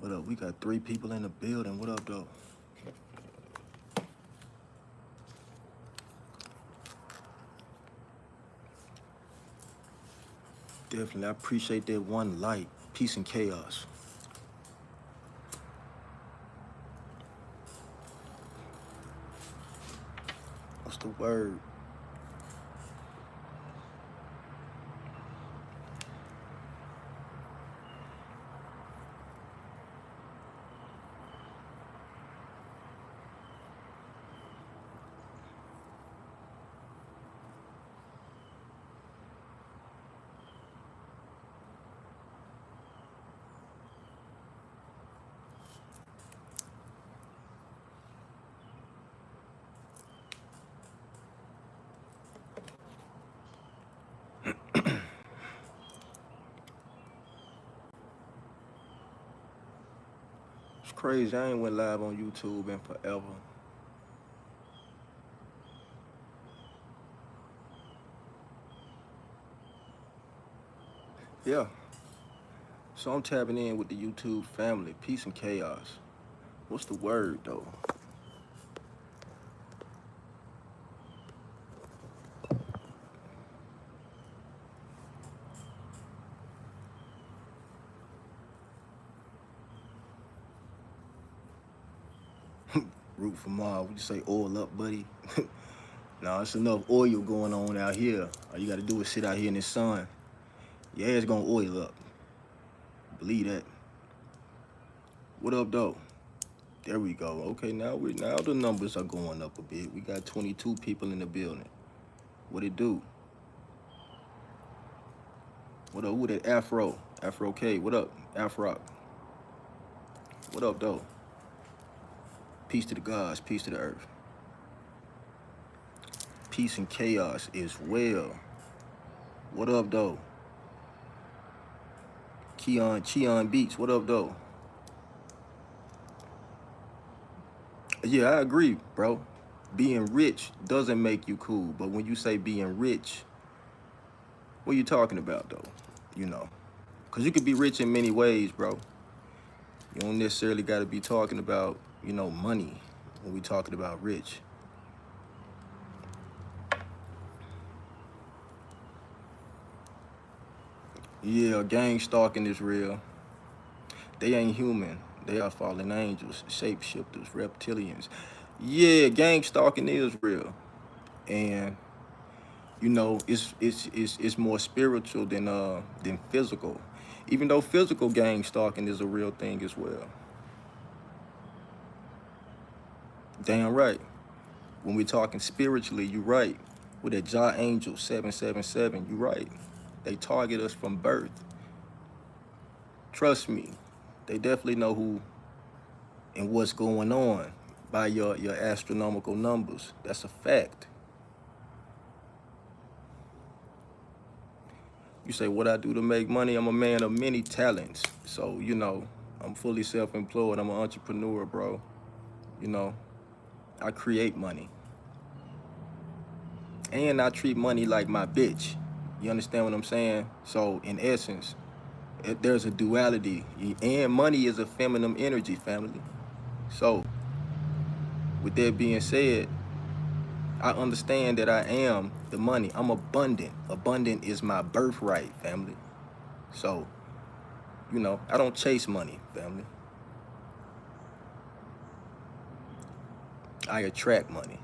What up? We got 3 people in the building. What up, though? Definitely. I appreciate that one light. Peace and chaos. What's the word? It's crazy. I ain't went live on YouTube in forever. Yeah. So I'm tapping in with the YouTube family. Peace and chaos. What's the word, though? Root for Mars. Would you say oil up, buddy? Nah, it's enough oil going on out here. All you got to do is sit out here in the sun. Your ass gonna oil up. Believe that. What up, though? There we go. Okay, now the numbers are going up a bit. We got 22 people in the building. What it do? What up? Who that? Afro? Afro K. What up? Afro. What up, though? Peace to the gods. Peace to the earth. Peace and chaos as well. What up, though? Cheon Beats. What up, though? Yeah, I agree, bro. Being rich doesn't make you cool, but when you say being rich, what are you talking about, though? You know, because you could be rich in many ways, bro. You don't necessarily got to be talking about, money when we talking about rich. Yeah, gang stalking is real. They ain't human. They are fallen angels, shapeshifters, reptilians. Yeah, gang stalking is real. And it's more spiritual than physical. Even though physical gang stalking is a real thing as well. Damn right. When we're talking spiritually, you're right. With that Jah Angel 777, you're right. They target us from birth. Trust me, they definitely know who and what's going on by your astronomical numbers. That's a fact. You say, what I do to make money? I'm a man of many talents. So, I'm fully self-employed. I'm an entrepreneur, bro. I create money. And I treat money like my bitch. You understand what I'm saying? So, in essence, there's a duality. And money is a feminine energy, family. So, with that being said, I understand that I am the money. I'm abundant. Abundant is my birthright, family. So, I don't chase money, family. I attract money.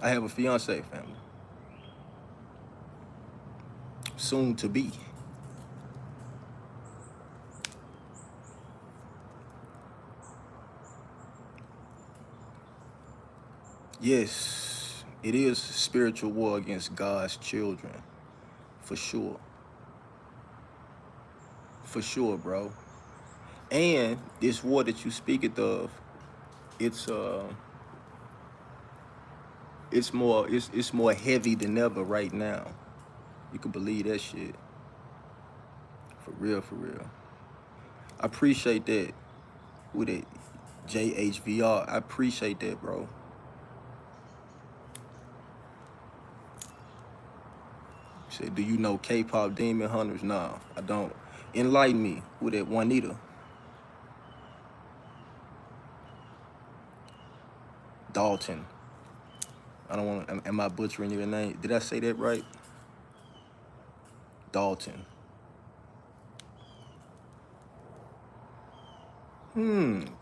I have a fiance, family. Soon to be. Yes, it is spiritual war against God's children. For sure. For sure, bro. And this war that you speaketh of, it's more heavy than ever right now. You can believe that shit. For real, for real. I appreciate that. With it, JHVR. I appreciate that, bro. Said, do you know K-pop demon hunters? Nah, I don't. Enlighten me. Who that Juanita? Dalton. I don't want to, am I butchering your name? Did I say that right? Dalton.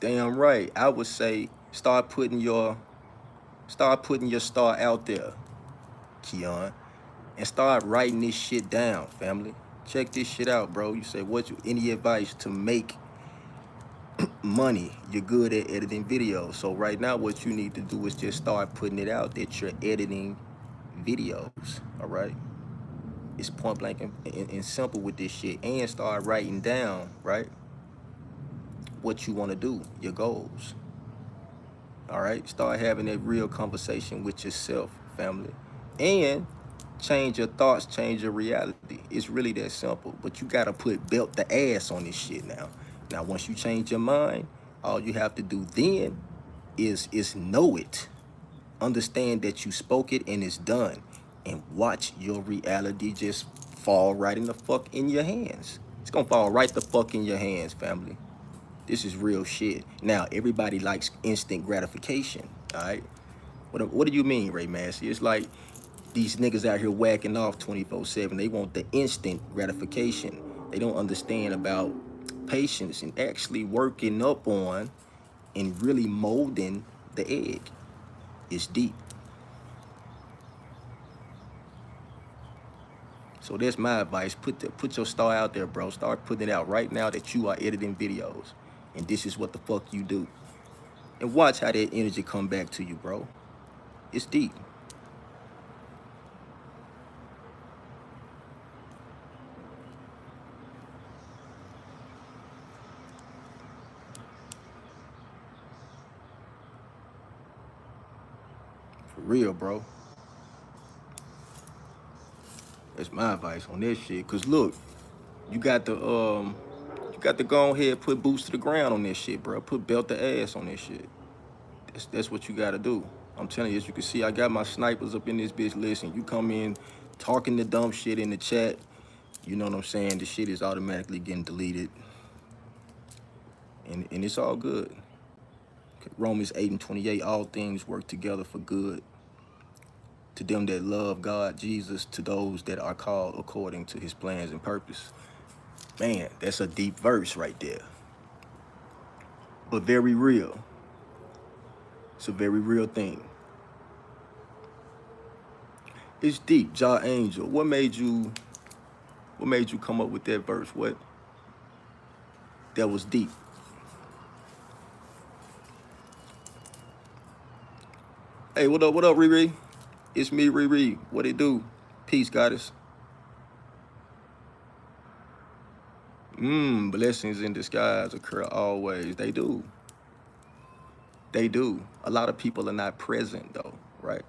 Damn right. I would say start putting your star out there, Keon, and start writing this shit down, family. Check this shit out, bro. You say any advice to make money? You're good at editing videos. So right now what you need to do is just start putting it out that you're editing videos. All right. It's point blank and simple with this shit. And start writing down, right, what you want to do, your goals. All right, start having that real conversation with yourself, family, and change your thoughts, change your reality. It's really that simple, but you gotta belt the ass on this shit now. Now, once you change your mind, all you have to do then is know it, understand that you spoke it and it's done, and watch your reality just fall right in the fuck in your hands. It's gonna fall right the fuck in your hands, family. This is real shit. Now, everybody likes instant gratification, all right? What do you mean, Ray Massey? It's like these niggas out here whacking off 24/7. They want the instant gratification. They don't understand about patience and actually working up on and really molding the egg. It's deep. So that's my advice. Put your star out there, bro. Start putting it out right now that you are editing videos. And this is what the fuck you do. And watch how that energy come back to you, bro. It's deep. For real, bro. That's my advice on this shit. Cause look, you got to go ahead, put boots to the ground on this shit, bro. Put belt the ass on this shit. That's what you gotta do. I'm telling you, as you can see, I got my snipers up in this bitch. Listen, you come in talking the dumb shit in the chat, you know what I'm saying? The shit is automatically getting deleted. And it's all good. Romans 8:28, all things work together for good to them that love God, Jesus, to those that are called according to his plans and purpose. Man, that's a deep verse right there. But very real. It's a very real thing. It's deep, Jah Angel. What made you come up with that verse? What that was deep? Hey, what up, Riri? It's me, Riri. What it do? Peace, goddess. Blessings in disguise occur always. They do. They do. A lot of people are not present though, right?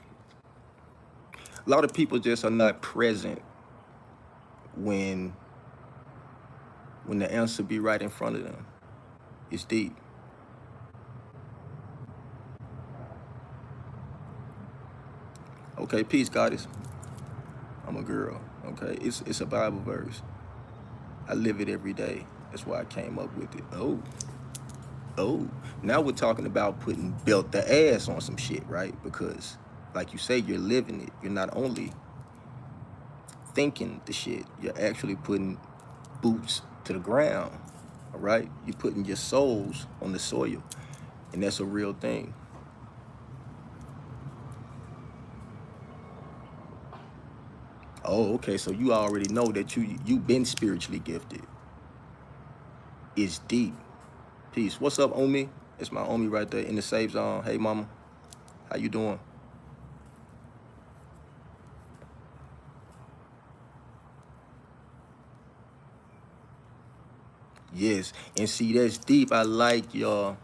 A lot of people just are not present when the answer be right in front of them. It's deep. Okay, peace, goddess. I'm a girl. Okay, it's a Bible verse. I live it every day. That's why I came up with it. Oh. Now we're talking about putting belt the ass on some shit, right? Because, like you say, you're living it. You're not only thinking the shit, you're actually putting boots to the ground, all right? You're putting your souls on the soil, and that's a real thing. Oh, okay, so you already know that you've been spiritually gifted. It's deep. Peace. What's up, Omi? It's my Omi right there in the safe zone. Hey, mama. How you doing? Yes. And see, that's deep. I like your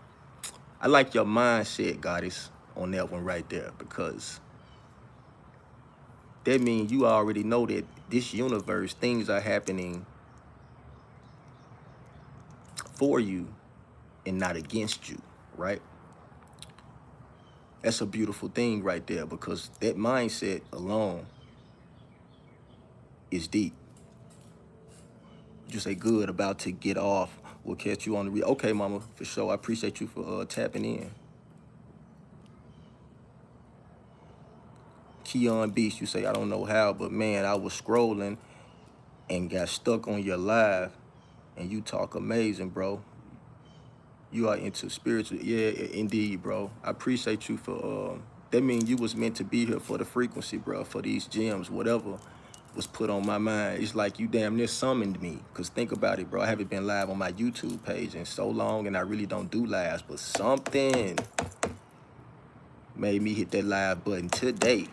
mindset, goddess, on that one right there, because that means you already know that this universe, things are happening for you and not against you, right? That's a beautiful thing right there, because that mindset alone It's deep. You say, good, about to get off. We'll catch you on the okay, mama, for sure. I appreciate you for tapping in. Keon Beast, you say, I don't know how, but man, I was scrolling and got stuck on your live, and you talk amazing, bro. You are into spiritual. Yeah, indeed, bro. I appreciate you for, that means you was meant to be here for the frequency, bro, for these gems, whatever was put on my mind. It's like you damn near summoned me. Because think about it, bro. I haven't been live on my YouTube page in so long, and I really don't do lives, but something made me hit that live button today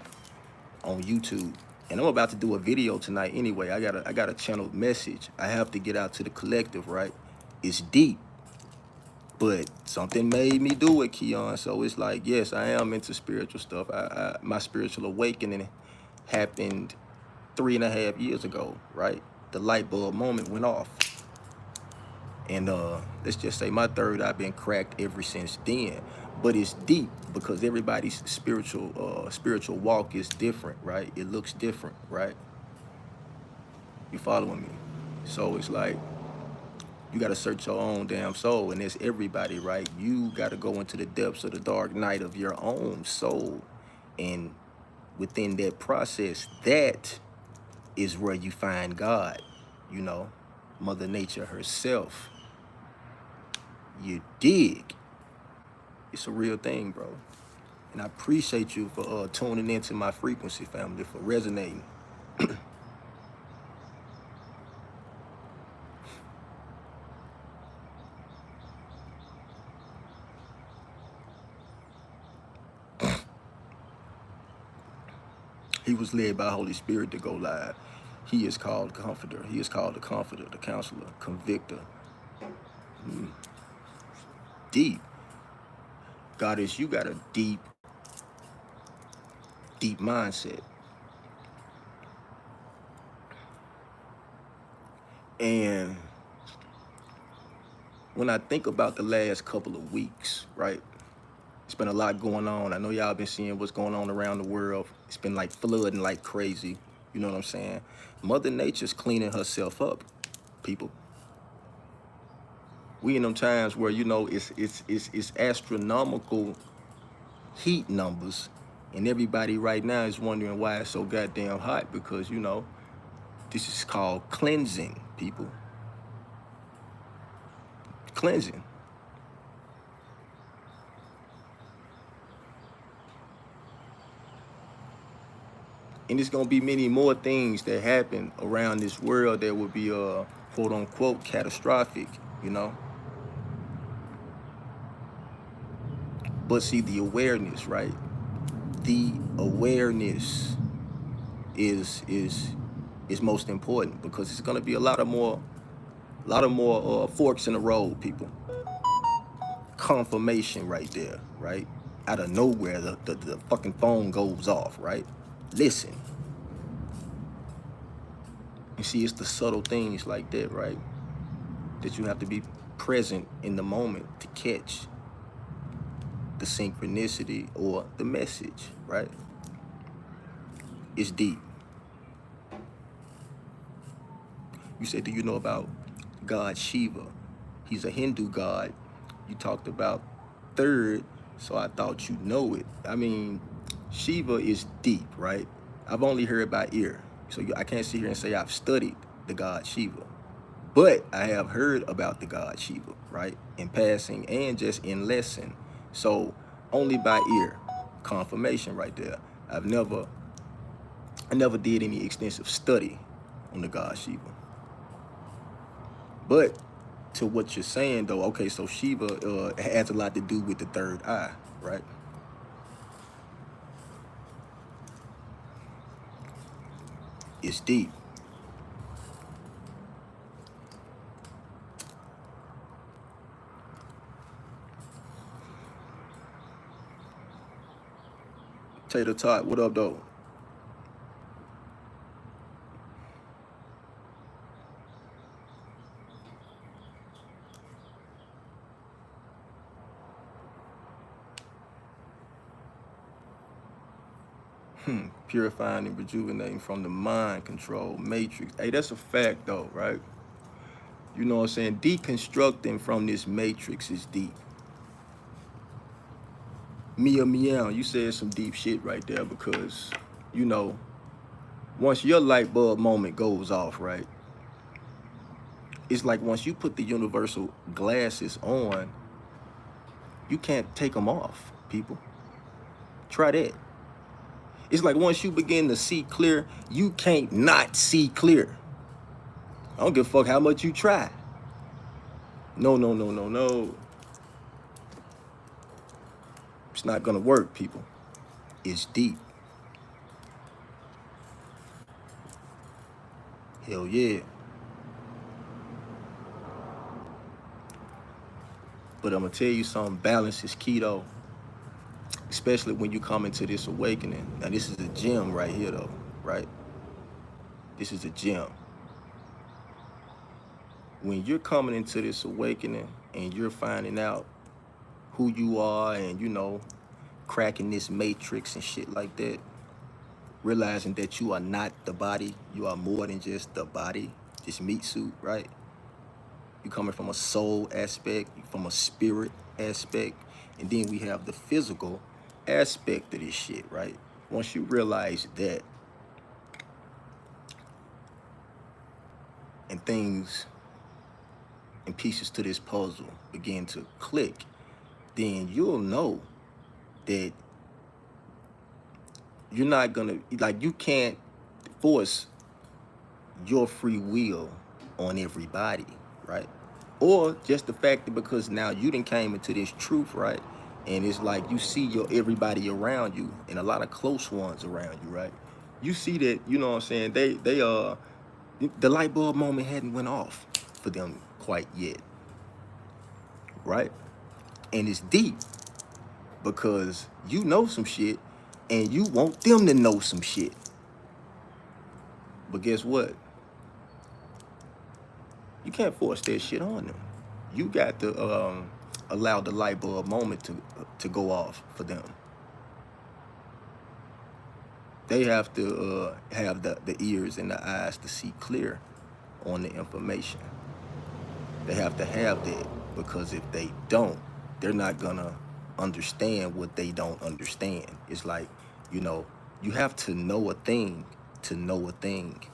on YouTube. And I'm about to do a video tonight anyway. I got a channeled message I have to get out to the collective, right? It's deep, but something made me do it, Keon. So it's like, yes, I am into spiritual stuff. My spiritual awakening happened 3.5 years ago, right? The light bulb moment went off. And let's just say my third eye been cracked ever since then. But it's deep because everybody's spiritual walk is different, right? It looks different, right? You following me? So it's like, you got to search your own damn soul, and it's everybody, right? You got to go into the depths of the dark night of your own soul. And within that process, that is where you find God, you know, Mother Nature herself. You dig? It's a real thing, bro. And I appreciate you for tuning into my frequency, family, for resonating. He was led by Holy Spirit to go live. He is called Comforter. He is called the Comforter, the Counselor, Convictor. Deep. Goddess, you got a deep, deep mindset. And when I think about the last couple of weeks, right? It's been a lot going on. I know y'all been seeing what's going on around the world. It's been like flooding like crazy. You know what I'm saying? Mother Nature's cleaning herself up, people. We in them times where, you know, it's astronomical heat numbers, and everybody right now is wondering why it's so goddamn hot, because, you know, this is called cleansing, people. Cleansing. And it's gonna be many more things that happen around this world that will be quote unquote catastrophic, you know. But see, the awareness, right? The awareness is most important, because it's gonna be a lot of more forks in the road, people. Confirmation right there, right? Out of nowhere, the fucking phone goes off, right? Listen. You see, it's the subtle things like that, right? That you have to be present in the moment to catch the synchronicity or the message, right? It's deep. You said, do you know about God Shiva? He's a Hindu god. You talked about third, so I thought you know it. I mean, Shiva is deep, right? I've only heard by ear, so I can't sit here and say I've studied the god Shiva. But I have heard about the god Shiva, right? In passing and just in lesson. So only by ear, confirmation right there. I never did any extensive study on the god Shiva. But to what you're saying though, okay, so Shiva has a lot to do with the third eye, right? It's deep. Tater Tot, what up though? Purifying and rejuvenating from the mind control matrix. Hey, that's a fact though, right? You know what I'm saying? Deconstructing from this matrix is deep. Mia Meow, you said some deep shit right there because, you know, once your light bulb moment goes off, right? It's like once you put the universal glasses on, you can't take them off, people. Try that. It's like once you begin to see clear, you can't not see clear. I don't give a fuck how much you try. No, no, no, no, no. It's not gonna work, people. It's deep. Hell yeah. But I'm gonna tell you something, balance is key though. Especially when you come into this awakening. Now this is a gem right here though, right? This is a gem. When you're coming into this awakening and you're finding out who you are and, you know, cracking this matrix and shit like that, realizing that you are not the body, you are more than just the body, this meat suit, right? You're coming from a soul aspect, from a spirit aspect, and then we have the physical aspect of this shit, right? Once you realize that, and things and pieces to this puzzle begin to click, then you'll know that you're not gonna, like, you can't force your free will on everybody, right? Or just the fact that because now you done came into this truth, right? And it's like you see your everybody around you and a lot of close ones around you, right? You see that, you know what I'm saying, they the light bulb moment hadn't went off for them quite yet, right? And it's deep because you know some shit and you want them to know some shit. But guess what? You can't force that shit on them. You got to allow the light bulb moment to go off for them. They have to have the ears and the eyes to see clear on the information. They have to have that because if they don't, they're not gonna understand what they don't understand. It's like, you know, you have to know a thing to know a thing.